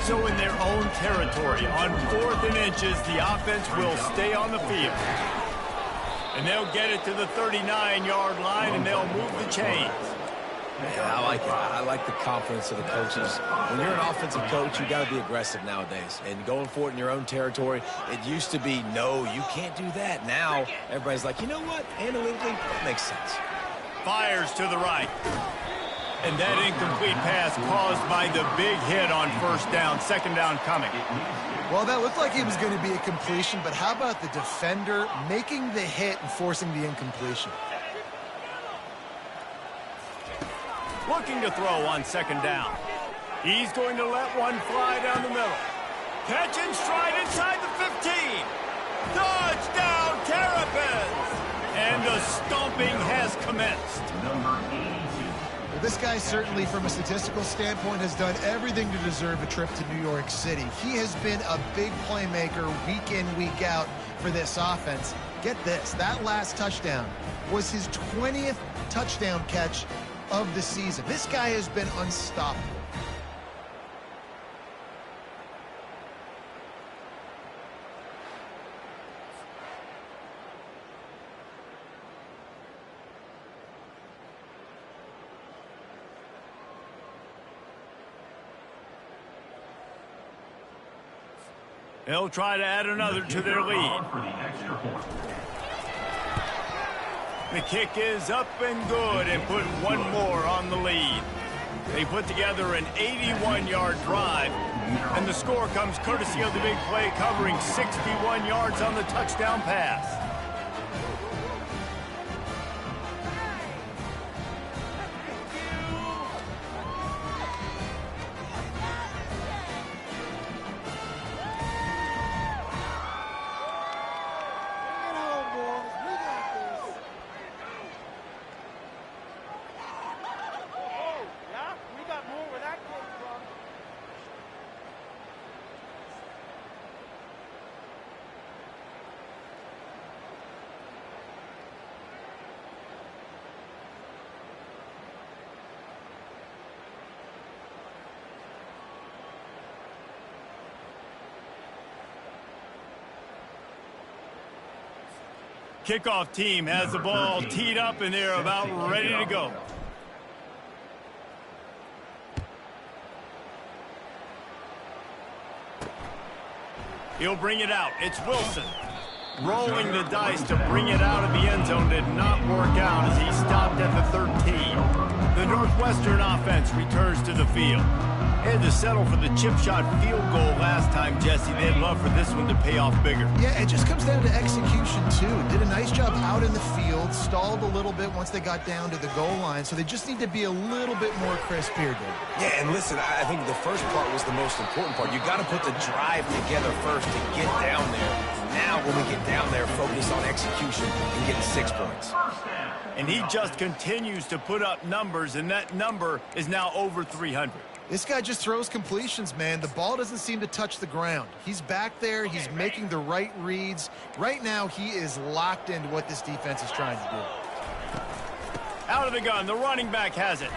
So in their own territory, on 4th and inches, the offense will stay on the field. And they'll get it to the 39-yard line, and they'll move the chains. Yeah, I like it. I like the confidence of the coaches. When you're an offensive coach, you got to be aggressive nowadays. And going for it in your own territory, it used to be, no, you can't do that. Now, everybody's like, you know what? Analytically, that makes sense. Fires to the right. And that incomplete pass caused by the big hit on first down. 2nd down coming. Well, that looked like it was going to be a completion, but how about the defender making the hit and forcing the incompletion? Looking to throw on 2nd down. He's going to let one fly down the middle. Catch and stride inside the 15. Touchdown, Terrapins! And the stomping has commenced. Well, this guy certainly, from a statistical standpoint, has done everything to deserve a trip to New York City. He has been a big playmaker week in, week out for this offense. Get this, that last touchdown was his 20th touchdown catch of the season. This guy has been unstoppable. They'll try to add another to their lead. The kick is up and good and put one more on the lead. They put together an 81-yard drive, and the score comes courtesy of the big play covering 61 yards on the touchdown pass. Kickoff team has the ball teed up, and they're about ready to go. He'll bring it out. It's Wilson. Rolling the dice to bring it out of the end zone did not work out as he stopped at the 13. The Northwestern offense returns to the field. Had to settle for the chip shot field goal last time, Jesse. They'd love for this one to pay off bigger. Yeah, it just comes down to execution, too. Did a nice job out in the field, stalled a little bit once they got down to the goal line, so they just need to be a little bit more crisp here, David. Yeah, and listen, I think the first part was the most important part. You got to put the drive together first to get down there. Now, when we get down there, focus on execution and getting 6 points. And he just continues to put up numbers, and that number is now over 300. This guy just throws completions, man. The ball doesn't seem to touch the ground. He's back there. He's making the right reads. Right now, he is locked into what this defense is trying to do. Out of the gun. The running back has it.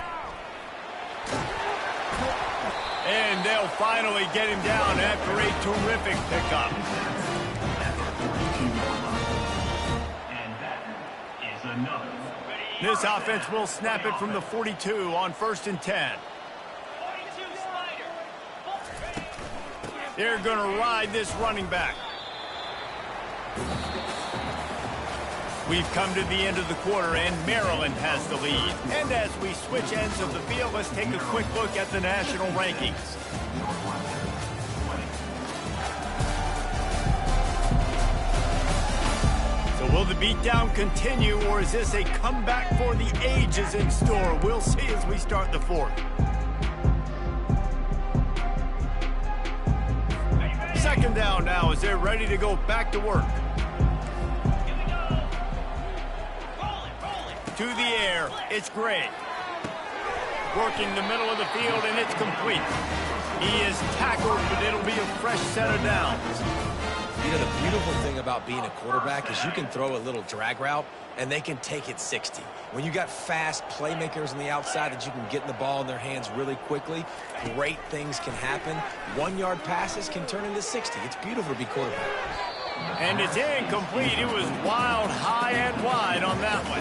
And they'll finally get him down after a terrific pickup. This offense will snap it from the 42 on 1st and 10. They're going to ride this running back. We've come to the end of the quarter, and Maryland has the lead. And as we switch ends of the field, let's take a quick look at the national rankings. So will the beatdown continue, or is this a comeback for the ages in store? We'll see as we start the fourth. Second down now as they're ready to go back to work. To the air, it's Gray. Working the middle of the field, and it's complete. He is tackled, but it'll be a fresh set of downs. You know, the beautiful thing about being a quarterback is you can throw a little drag route, and they can take it 60. When you got fast playmakers on the outside that you can get in the ball in their hands really quickly, great things can happen. 1-yard passes can turn into 60. It's beautiful to be quarterback. And it's incomplete. It was wild, high, and wide on that one.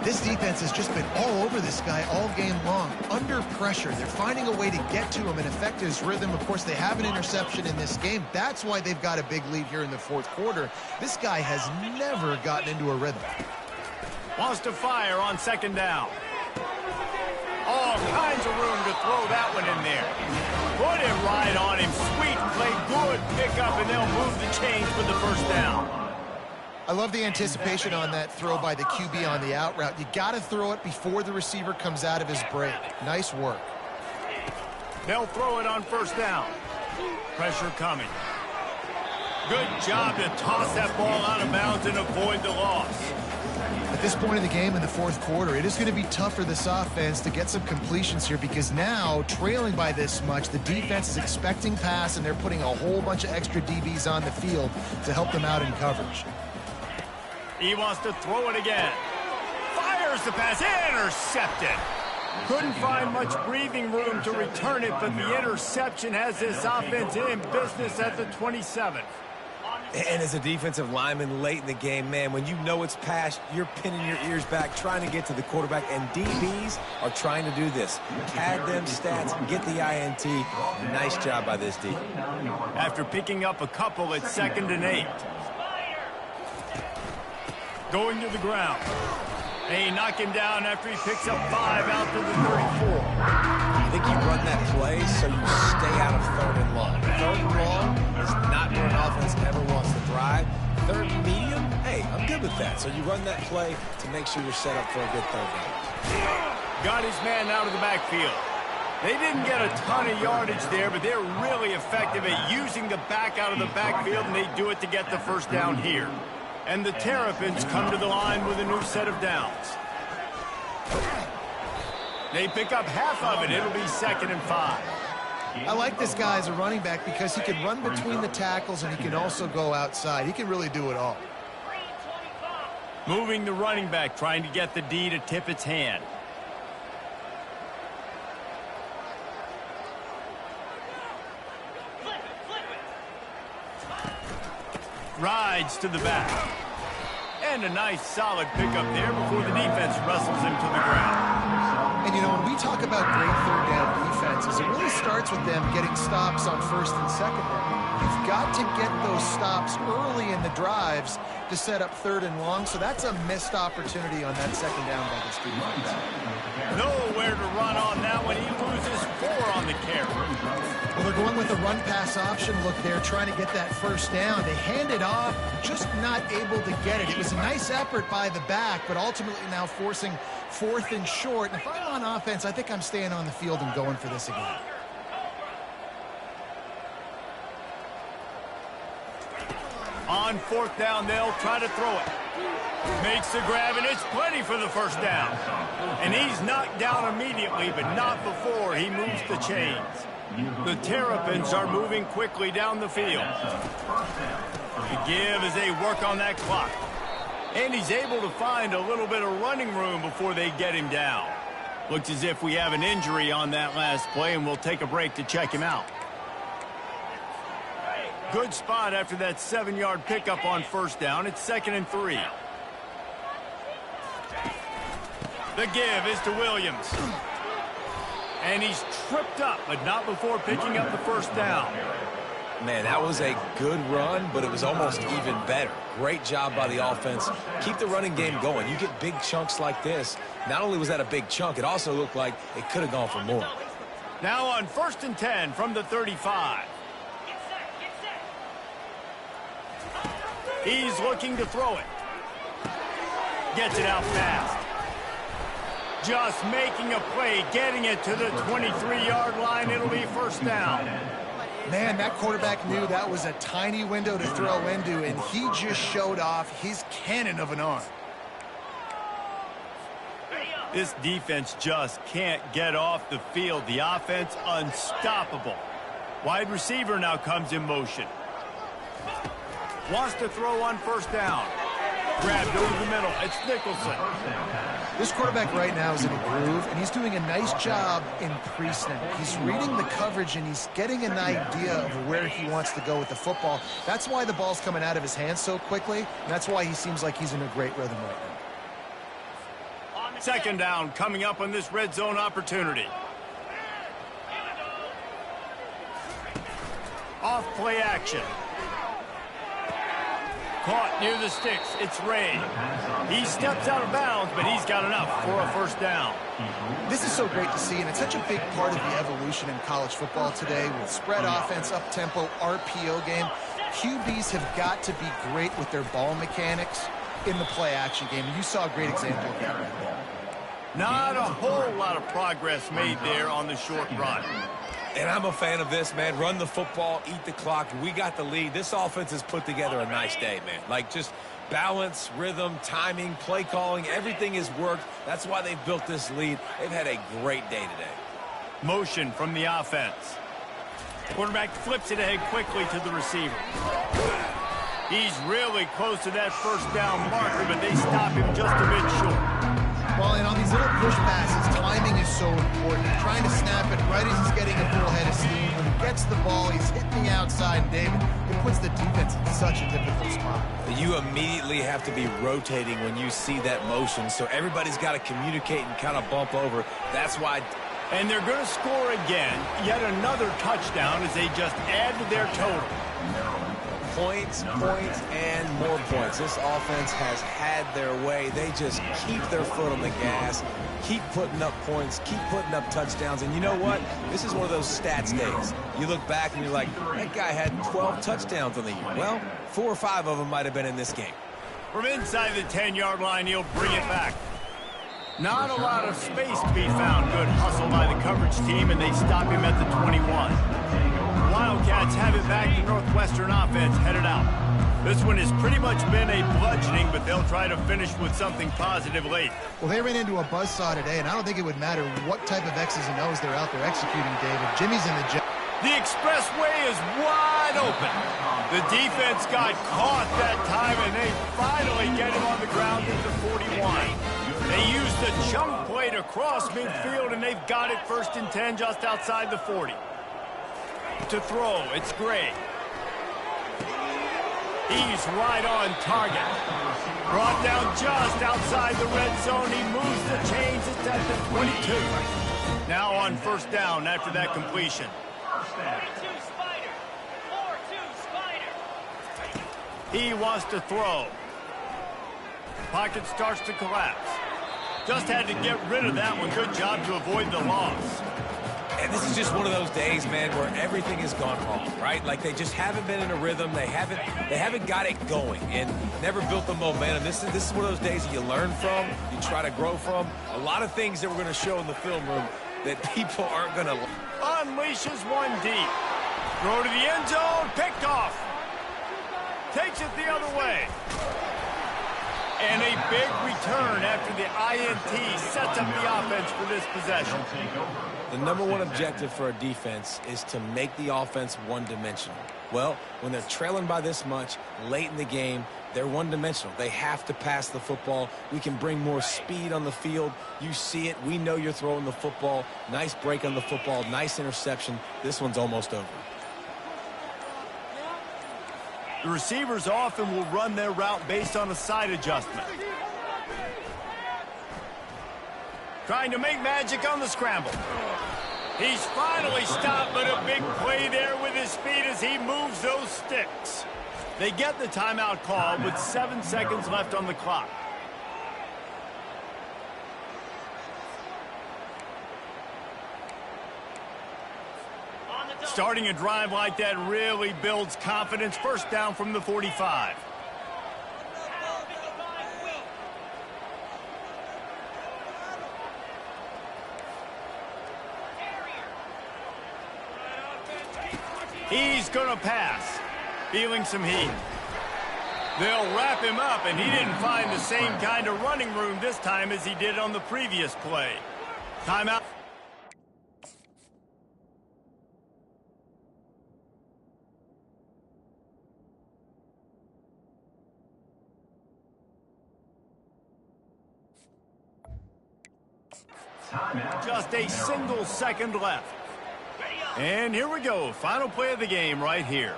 This defense has just been all over this guy all game long. Under pressure, they're finding a way to get to him and affect his rhythm. Of course, they have an interception in this game. That's why they've got a big lead here in the fourth quarter. This guy has never gotten into a rhythm. Wants to fire on second down. All kinds of room to throw that one in there. Put it right on him. Sweet play, good pickup, and they'll move the chains with the first down. I love the anticipation on that throw by the QB on the out route. You got to throw it before the receiver comes out of his break. Nice work. They'll throw it on first down. Pressure coming. Good job to toss that ball out of bounds and avoid the loss. At this point in the game in the fourth quarter, it is going to be tough for this offense to get some completions here because now, trailing by this much, the defense is expecting pass, and they're putting a whole bunch of extra DBs on the field to help them out in coverage. He wants to throw it again. Fires the pass. Intercepted. Couldn't find much breathing room to return it, but the interception has this offense in business at the 27. And as a defensive lineman late in the game, man, when you know it's past, you're pinning your ears back, trying to get to the quarterback, and DBs are trying to do this. Pad them stats, get the INT. Nice job by this D. After picking up a couple, it's 2nd and 8. Going to the ground. They knock him down after he picks up 5 out to the 34. I think you run that play so you stay out of 3rd and long. 3rd and long is not where an offense ever wants to thrive. 3rd and medium, hey, I'm good with that. So you run that play to make sure you're set up for a good 3rd down. Got his man out of the backfield. They didn't get a ton of yardage there, but they're really effective at using the back out of the backfield, and they do it to get the first down here. And the Terrapins come to the line with a new set of downs. They pick up half of it. It'll be 2nd and 5. I like this guy as a running back because he can run between the tackles and he can also go outside. He can really do it all. Moving the running back, trying to get the D to tip its hand. Rides to the back. And a nice solid pickup there before the defense wrestles him to the ground. And, you know, when we talk about great 3rd down defenses, it really starts with them getting stops on 1st and 2nd down. You've got to get those stops early in the drives to set up 3rd and long, so that's a missed opportunity on that 2nd down by this defense. Nowhere to run on that one. He loses 4 on the carry. Well, they're going with a run-pass option look there, trying to get that first down. They hand it off, just not able to get it. It was a nice effort by the back, but ultimately now forcing 4th and short. And if I'm on offense, I think I'm staying on the field and going for this again. On 4th down, they'll try to throw it. Makes the grab, and it's plenty for the first down. And he's knocked down immediately, but not before he moves the chains. The Terrapins are moving quickly down the field. The give as they work on that clock. And he's able to find a little bit of running room before they get him down. Looks as if we have an injury on that last play, and we'll take a break to check him out. Good spot after that 7-yard pickup on first down. It's 2nd and 3. The give is to Williams. And he's tripped up, but not before picking up the first down. Man, that was a good run, but it was almost even better. Great job by the offense. Keep the running game going. You get big chunks like this. Not only was that a big chunk, it also looked like it could have gone for more. Now on 1st and 10 from the 35. He's looking to throw it. Gets it out fast. Just making a play, getting it to the 23-yard line. It'll be first down. Man, that quarterback knew that was a tiny window to throw into, and he just showed off his cannon of an arm. This defense just can't get off the field. The offense unstoppable. Wide receiver now comes in motion. Wants to throw on first down. Grabbed over the middle. It's Nicholson. This quarterback right now is in a groove, and he's doing a nice job in pre-snap. He's reading the coverage, and he's getting an idea of where he wants to go with the football. That's why the ball's coming out of his hands so quickly, and that's why he seems like he's in a great rhythm right now. Second down coming up on this red zone opportunity. Off play action. Caught near the sticks. It's Ray. He steps out of bounds, but he's got enough for a first down. This is so great to see, and it's such a big part of the evolution in college football today with spread offense, up-tempo, RPO game. QBs have got to be great with their ball mechanics in the play-action game, and you saw a great example of that right there. Not a whole lot of progress made there on the short run. And I'm a fan of this, man. Run the football, eat the clock. We got the lead. This offense has put together a nice day, man. Like, just balance, rhythm, timing, play calling, everything has worked. That's why they've built this lead. They've had a great day today. Motion from the offense. Quarterback flips it ahead quickly to the receiver. He's really close to that first down marker, but they stop him just a bit short. Well, and on these little push passes, timing is so important. Trying to snap it right as he's getting a full head of steam. When he gets the ball, he's hitting the outside, and David, it puts the defense in such a difficult spot. You immediately have to be rotating when you see that motion, so everybody's got to communicate and kind of bump over. That's why. And they're going to score again. Yet another touchdown as they just add to their total. Points, points, and more points. This offense has had their way. They just keep their foot on the gas, keep putting up points, keep putting up touchdowns. And you know what? This is one of those stats days. You look back and you're like, that guy had 12 touchdowns on the year. Well, 4 or 5 of them might have been in this game. From inside the 10-yard line, he'll bring it back. Not a lot of space to be found. Good hustle by the coverage team, and they stop him at the 21. Wildcats have it back. The Northwestern offense headed out. This one has pretty much been a bludgeoning, but they'll try to finish with something positive late. Well, they ran into a buzzsaw today, and I don't think it would matter what type of X's and O's they're out there executing, David. Jimmy's in the jet. The expressway is wide open. The defense got caught that time, and they finally get him on the ground at the 41. They used a chunk play to cross midfield, and they've got it 1st and 10 just outside the 40. To throw, it's Gray. He's right on target. Brought down just outside the red zone. He moves the chains. It's at the 22. Now on first down after that completion. 42 Spider. 4-2 Spider. He wants to throw. Pocket starts to collapse. Just had to get rid of that one. Good job to avoid the loss. And this is just one of those days, man, where everything has gone wrong, right? Like they just haven't been in a rhythm. They haven't got it going and never built the momentum. This is one of those days that you learn from, you try to grow from. A lot of things that we're going to show in the film room that people aren't going to. Unleashes one deep. Throw to the end zone. Picked off. Takes it the other way. And a big return after the INT sets up the offense for this possession. The number one objective for a defense is to make the offense one-dimensional. Well, when they're trailing by this much late in the game, they're one-dimensional. They have to pass the football. We can bring more speed on the field. You see it. We know you're throwing the football. Nice break on the football. Nice interception. This one's almost over. The receivers often will run their route based on a side adjustment. Trying to make magic on the scramble. He's finally stopped, but a big play there with his feet as he moves those sticks. They get the timeout call with 7 seconds left on the clock. Starting a drive like that really builds confidence. First down from the 45. He's going to pass. Feeling some heat. They'll wrap him up, and he didn't find the same kind of running room this time as he did on the previous play. Timeout. Just a single second left. And here we go. Final play of the game right here.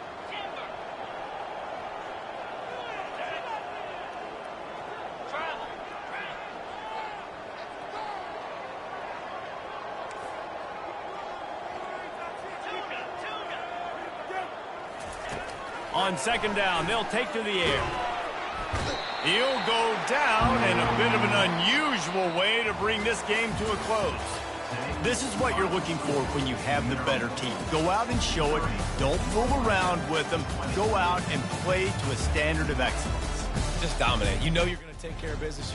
On second down, they'll take to the air. He'll go down in a bit of an unusual way to bring this game to a close. This is what you're looking for when you have the better team. Go out and show it. Don't fool around with them. Go out and play to a standard of excellence. Just dominate. You know you're going to take care of business.